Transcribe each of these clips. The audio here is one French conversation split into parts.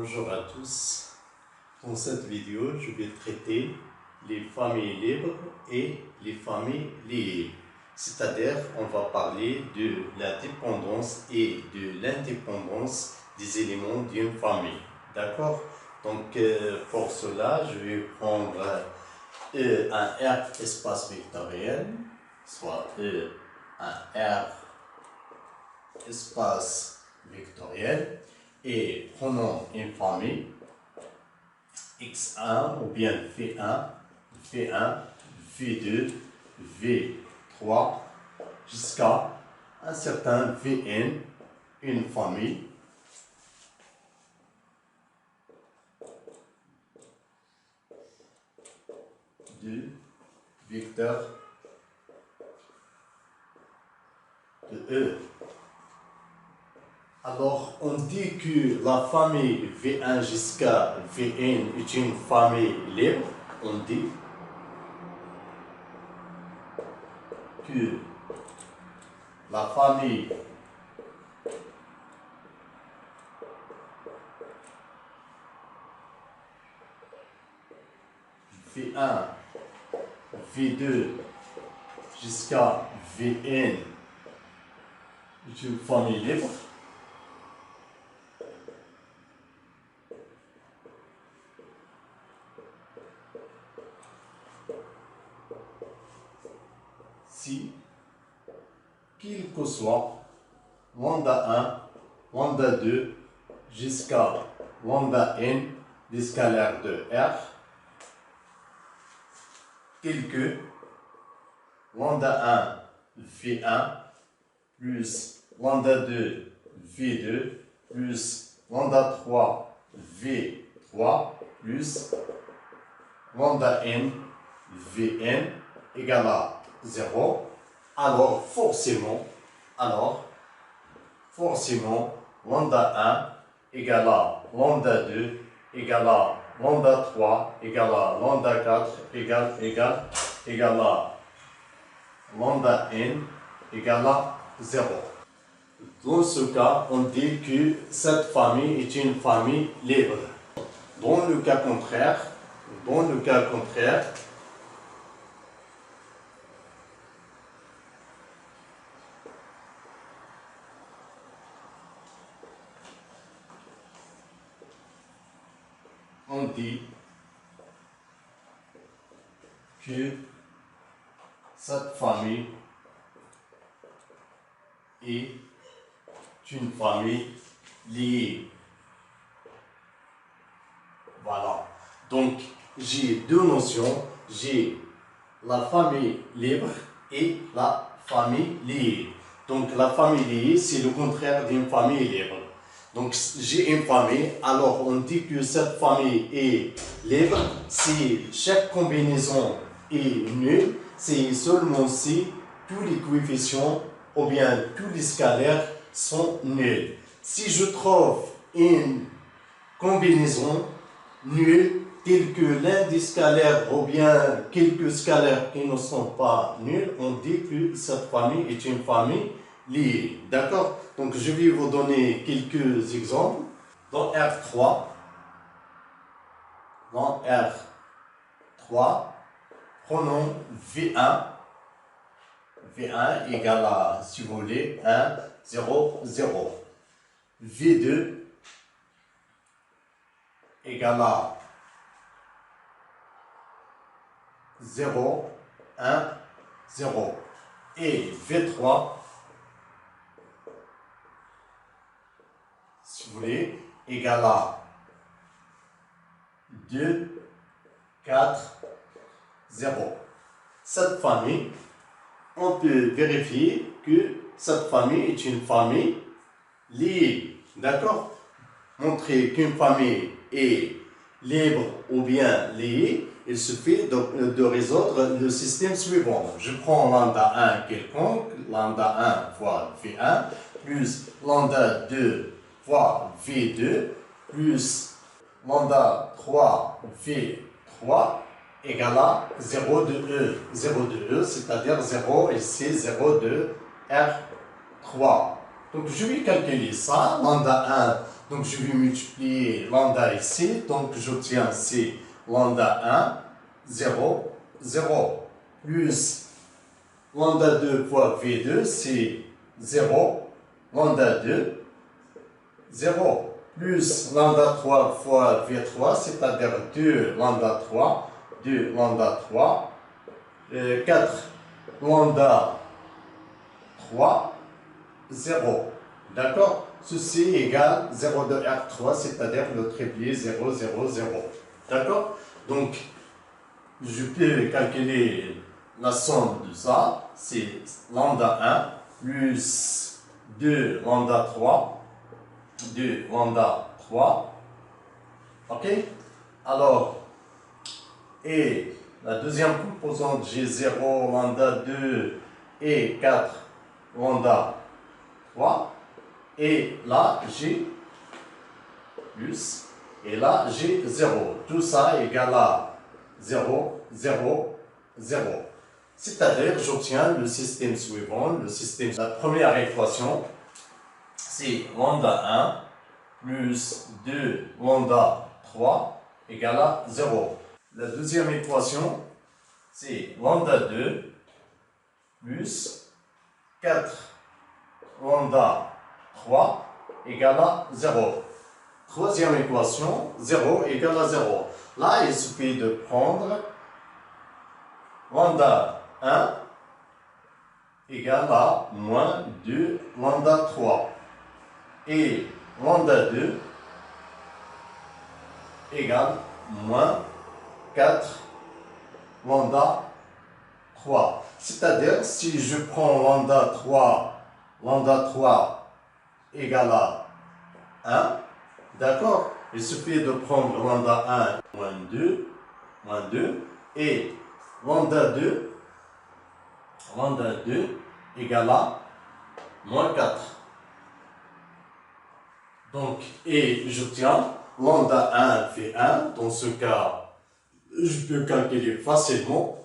Bonjour à tous. Dans cette vidéo, je vais traiter les familles libres et les familles liées. C'est-à-dire, on va parler de la dépendance et de l'indépendance des éléments d'une famille. D'accord? Donc, pour cela, je vais prendre un R espace vectoriel, soit un R espace vectoriel, et prenons une famille X1 ou bien V1, V2, V3 jusqu'à un certain Vn, une famille de vecteurs de E. Alors, on dit que la famille V1 jusqu'à Vn est une famille libre. On dit que la famille V1, V2 jusqu'à Vn est une famille libre. Si, quel que soit lambda 1, lambda 2 jusqu'à lambda n des scalaires de R, tel que lambda 1 V1 plus lambda 2 V2 plus lambda 3 V3 plus lambda n Vn égale à 0, alors forcément, lambda 1 égale à lambda 2 égale à lambda 3 égale à lambda 4 égale à lambda n égale à 0. Dans ce cas, on dit que cette famille est une famille libre. Dans le cas contraire, on dit que cette famille est une famille liée. Voilà. Donc, j'ai deux notions. J'ai la famille libre et la famille liée. Donc, la famille liée, c'est le contraire d'une famille libre. Donc, j'ai une famille, alors on dit que cette famille est libre si chaque combinaison est nulle, c'est seulement si tous les coefficients ou bien tous les scalaires sont nuls. Si je trouve une combinaison nulle, telle que l'un des scalaires ou bien quelques scalaires qui ne sont pas nuls, on dit que cette famille est une famille liée. D'accord? Donc, je vais vous donner quelques exemples. Dans R3, prenons V1. V1 égale à, si vous voulez, 1, 0, 0. V2 égale à 0, 1, 0. Et V3, si vous voulez, égale à 2, 4, 0. Cette famille, on peut vérifier que cette famille est une famille liée. D'accord? Montrer qu'une famille est libre ou bien liée, il suffit de résoudre le système suivant. Je prends lambda 1 quelconque, lambda 1 fois V1, plus lambda 2 fois V2, plus lambda 3 V3 égale à 0 de E. 0 de E, c'est-à-dire 0 ici, 0 de R3. Donc je vais calculer ça. Lambda Donc je vais multiplier lambda ici, donc j'obtiens c'est lambda 1, 0, 0, plus lambda 2 fois V2, c'est 0, lambda 2, 0, plus lambda 3 fois V3, c'est-à-dire 2 lambda 3, 2 lambda 3, 4 lambda 3, 0. D'accord? Ceci égale 0 de R3, c'est-à-dire le triplé 0, 0, 0. D'accord? Donc, je peux calculer la somme de ça, c'est lambda 1 plus 2 lambda 3, 2 lambda 3. Ok? Alors, et la deuxième composante, j'ai 0 lambda 2 et 4 lambda 3. Et là, j'ai plus, et là, j'ai 0. Tout ça égale à 0, 0, 0. C'est-à-dire, j'obtiens le système suivant, le système. La première équation, c'est lambda 1 plus 2 lambda 3 égale à 0. La deuxième équation, c'est lambda 2 plus 4 lambda 3 égale à 0. Troisième équation, 0 égale à 0. Là, il suffit de prendre lambda 1 égale à moins 2 lambda 3. Et lambda 2 égale moins 4 lambda 3. C'est-à-dire, si je prends lambda 3 égale à 1, d'accord? Il suffit de prendre lambda 1 moins 2, et lambda 2 égale à moins 4. Donc, et j'obtiens lambda 1 fait 1. Dans ce cas, je peux calculer facilement.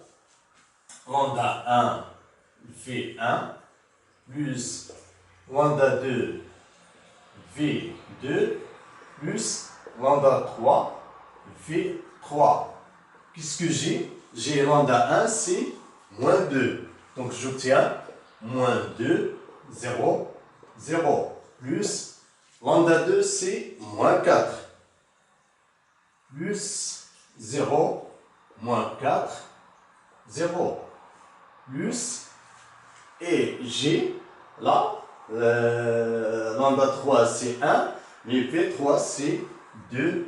Lambda 1 fait 1 plus lambda 2 V2 plus lambda 3 V3. Qu'est-ce que j'ai? J'ai lambda 1, c'est moins 2. Donc j'obtiens moins 2, 0, 0. Plus lambda 2, c'est moins 4. Plus 0, moins 4, 0. Plus, et j'ai là, lambda 3 c'est 1, mais V3 c'est 2,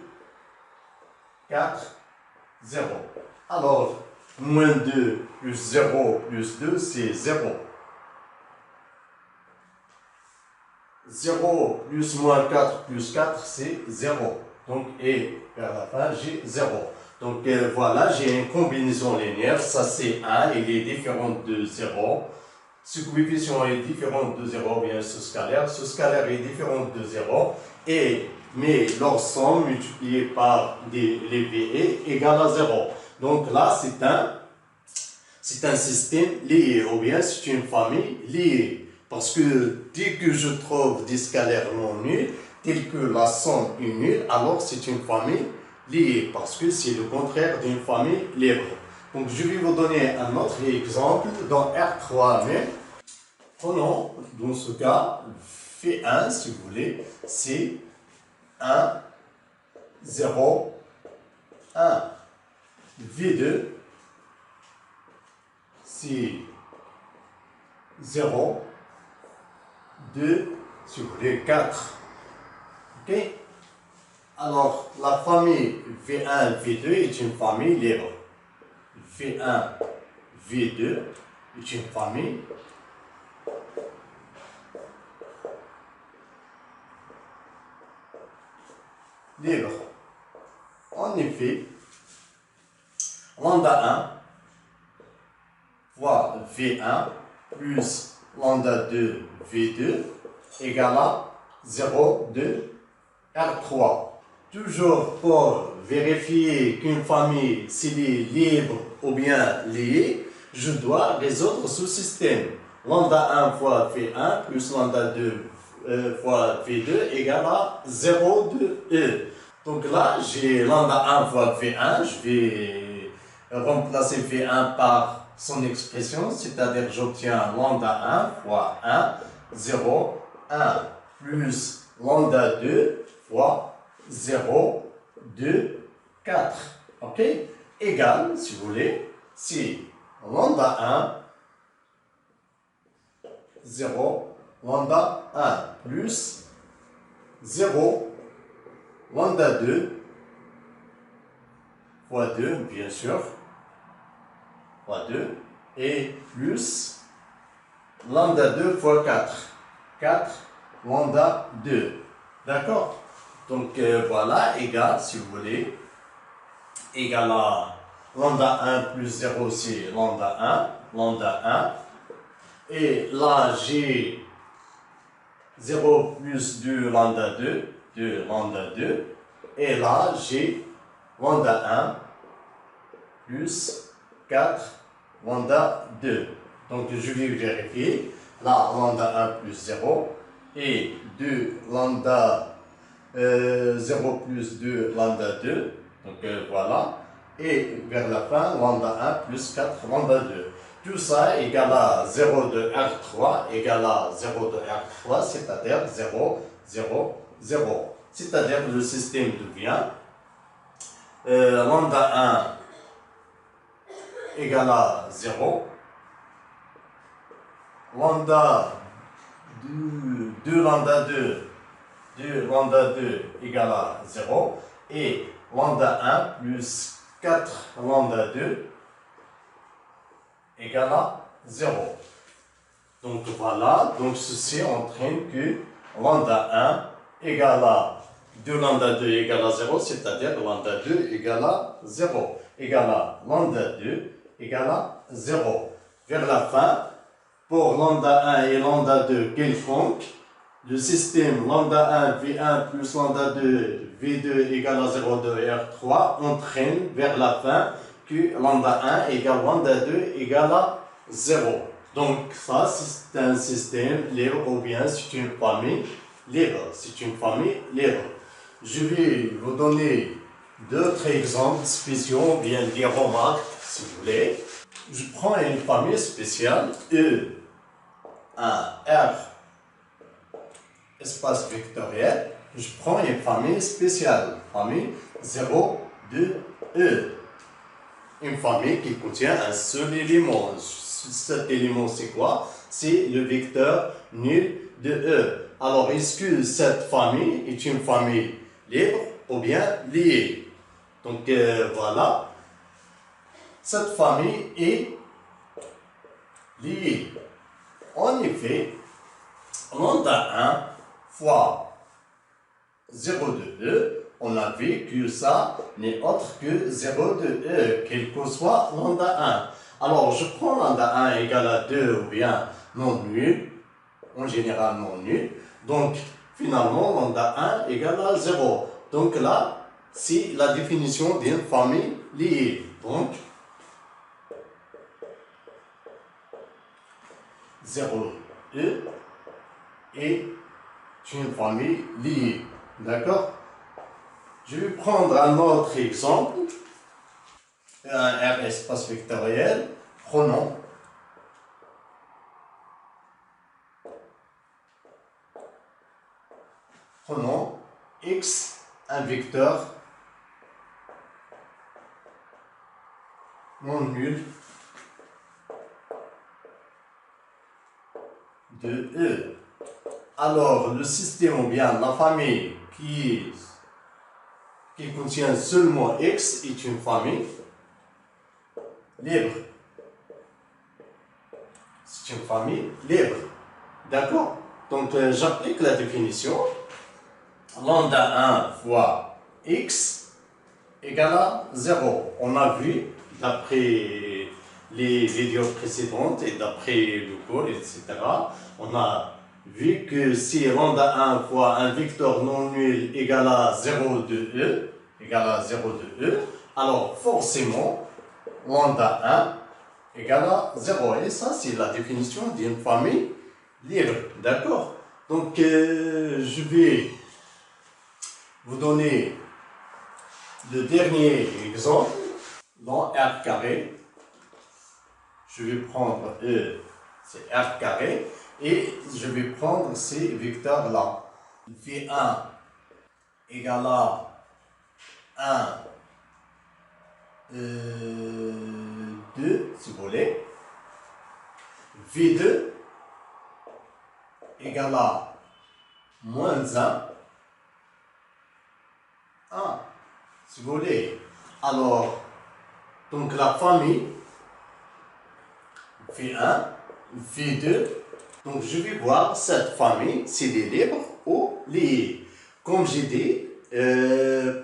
4, 0. Alors, moins 2 plus 0 plus 2 c'est 0. 0 plus moins 4 plus 4 c'est 0. Donc, et vers la fin, j'ai 0. Donc voilà, j'ai une combinaison linéaire, ça c'est 1, il est différent de 0. Ce coefficient est différent de 0, bien ce scalaire est différent de 0. Mais leur somme multipliée par les VE égale à 0. Donc là, c'est un système lié, ou bien c'est une famille liée. Parce que dès que je trouve des scalaires non nuls, tels que la somme est nulle, alors c'est une famille liée, parce que c'est le contraire d'une famille libre. Donc je vais vous donner un autre exemple dans R3 même. Prenons dans ce cas V1 si vous voulez, c'est 1, 0, 1. V2 c'est 0, 2, si vous voulez 4. Ok? Alors, la famille V1, V2 est une famille libre. V1, V2 est une famille libre. En effet, lambda 1 fois V1 plus lambda 2 V2 égale à 0, 2, R3. Toujours pour vérifier qu'une famille s'il est libre ou bien liée, je dois résoudre ce système. Lambda 1 fois V1 plus lambda 2 fois V2 égale à 0 de E. Donc là, j'ai lambda 1 fois V1. Je vais remplacer V1 par son expression, c'est-à-dire j'obtiens lambda 1 fois 1, 0, 1, plus lambda 2 fois 0, 2, 4. OK? Égal, si vous voulez, si lambda 1, 0, lambda 1, plus 0, lambda 2, fois 2, bien sûr, fois 2, et plus lambda 2 fois 4. 4, lambda 2. D'accord? Donc voilà, égal, si vous voulez, égal à lambda 1 plus 0, c'est lambda 1, lambda 1. Et là, j'ai 0 plus 2 lambda 2, 2 lambda 2. Et là, j'ai lambda 1 plus 4 lambda 2. Donc, je vais vérifier. Là, lambda 1 plus 0 et 2 lambda 0 plus 2 lambda 2. Donc, voilà. Et vers la fin, lambda 1 plus 4 lambda 2. Tout ça égale à 0 de R3 égale à 0 de R3, c'est-à-dire 0, 0, 0. C'est-à-dire le système devient lambda 1 égale à 0, lambda 2 lambda 2, 2 lambda 2 égale à 0, et lambda 1 plus 4 lambda 2 égale à 0. Donc voilà, donc ceci entraîne que lambda 1 égale à 2 lambda 2 égale à 0, c'est-à-dire lambda 2 égale à 0, égale à lambda 2 égale à 0. Vers la fin, pour lambda 1 et lambda 2 quelconque, le système lambda 1 V1 plus lambda 2 V2 égale à 0 de R3 entraîne vers la fin que lambda 1 égale lambda 2 égale à 0. Donc ça, c'est un système libre ou bien c'est une famille libre. C'est une famille libre. Je vais vous donner d'autres exemples spéciaux, bien des remarques, si vous voulez. Je prends une famille spéciale, E, 1, R, espace vectoriel. Je prends une famille spéciale, famille 0, 2, E. Une famille qui contient un seul élément. Cet élément, c'est quoi? C'est le vecteur nul de E. Alors, est-ce que cette famille est une famille libre ou bien liée? Donc, voilà. Cette famille est liée. En effet, lambda 1 fois 0 de E, on a vu que ça n'est autre que 0 de E, quel que soit lambda 1. Alors, je prends lambda 1 égale à 2 ou bien non nul, en général non nul. Donc, finalement, lambda 1 égale à 0. Donc là, c'est la définition d'une famille liée. Donc, 0 E est une famille liée. D'accord? Je vais prendre un autre exemple, un R espace vectoriel. Prenons X, un vecteur non nul de E. Alors, le système ou bien la famille qui contient seulement X est une famille libre. C'est une famille libre. D'accord? Donc, j'applique la définition. Lambda 1 fois X égale à 0. On a vu, d'après les vidéos précédentes et d'après le cours, etc., on a vu que si lambda 1 fois un vecteur non nul égale à 0 de E, alors forcément, lambda 1 égale à 0. Et ça, c'est la définition d'une famille libre. D'accord? Donc, je vais vous donner le dernier exemple dans R carré. Je vais prendre E, c'est R carré, et je vais prendre ces vecteurs-là. V1 égale à 1, 2, si vous voulez. V2 égale à moins 1, 1, si vous voulez. Alors, donc la famille V1, V2, donc je vais voir cette famille, s'il est libre ou lié. Comme j'ai dit,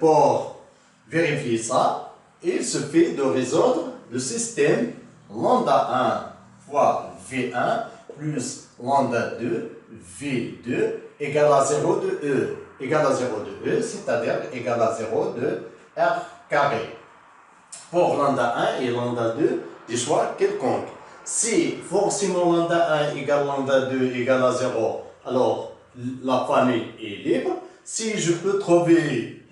pour vérifier ça, il suffit de résoudre le système lambda 1 fois V1 plus lambda 2 V2 égale à 0 de E. Égale à 0 de E, c'est-à-dire égale à 0 de R carré. Pour lambda 1 et lambda 2, des choix quelconques. Si forcément lambda 1 égale lambda 2 égale à 0, alors la famille est libre. Si je peux trouver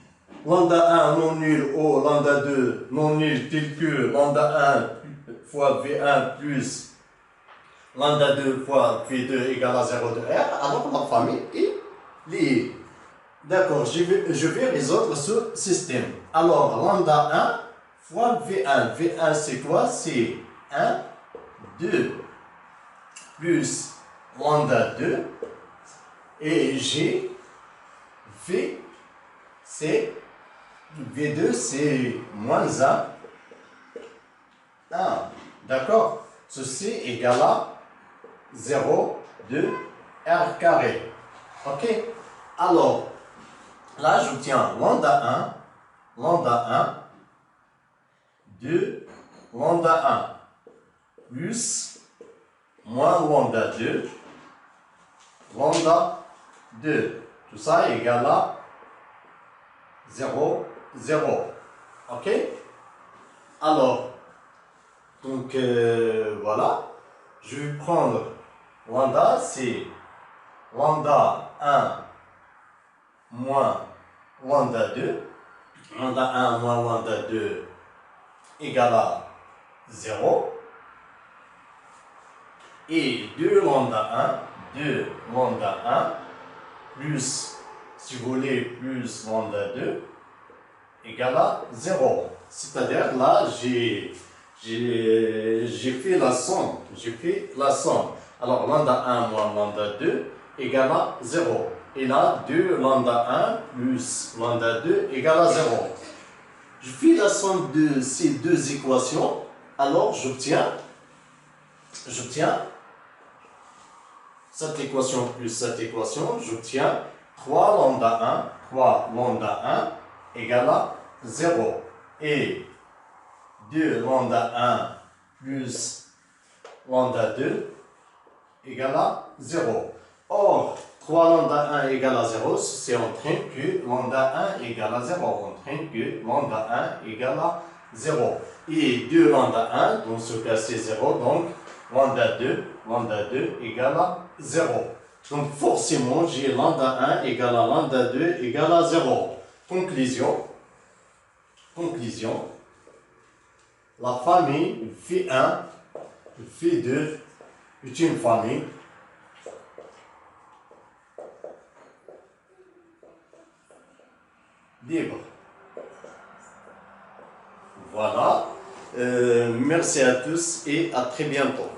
lambda 1 non nul ou lambda 2 non nul tel que lambda 1 fois V1 plus lambda 2 fois V2 égale à 0 de R, alors la famille est liée. D'accord, je vais résoudre ce système. Alors, lambda 1 fois V1. V1 c'est quoi? C'est 1, 2 plus lambda 2 et G, V, c'est V2 c'est moins 1, 1. D'accord? Ceci égale à 0 de R carré. Ok? Alors, là j'obtiens lambda 1, 2, lambda 1, plus, moins lambda 2, lambda 2. Tout ça égale à 0, 0. Ok? Alors, donc voilà. Je vais prendre lambda, c'est lambda 1 moins lambda 2. Lambda 1 moins lambda 2 égale à 0. Et 2 lambda 1 plus, si vous voulez, plus lambda 2 égale à 0. C'est-à-dire là, j'ai fait la somme. Alors, lambda 1 moins lambda 2 égale à 0. Et là, 2 lambda 1 plus lambda 2 égale à 0. Je fais la somme de ces deux équations. Alors, j'obtiens cette équation plus cette équation, j'obtiens 3 lambda 1 égale à 0. Et 2 lambda 1 plus lambda 2 égale à 0. Or, 3 lambda 1 égale à 0, c'est en train que lambda 1 égale à 0. En train que lambda 1 égale à 0. Et 2 lambda 1, dans ce cas c'est 0, donc lambda 2 égale à 0. Donc forcément, j'ai lambda 1 égale à lambda 2 égale à 0. Conclusion. La famille V1, V2 est une famille libre. Voilà. Merci à tous et à très bientôt.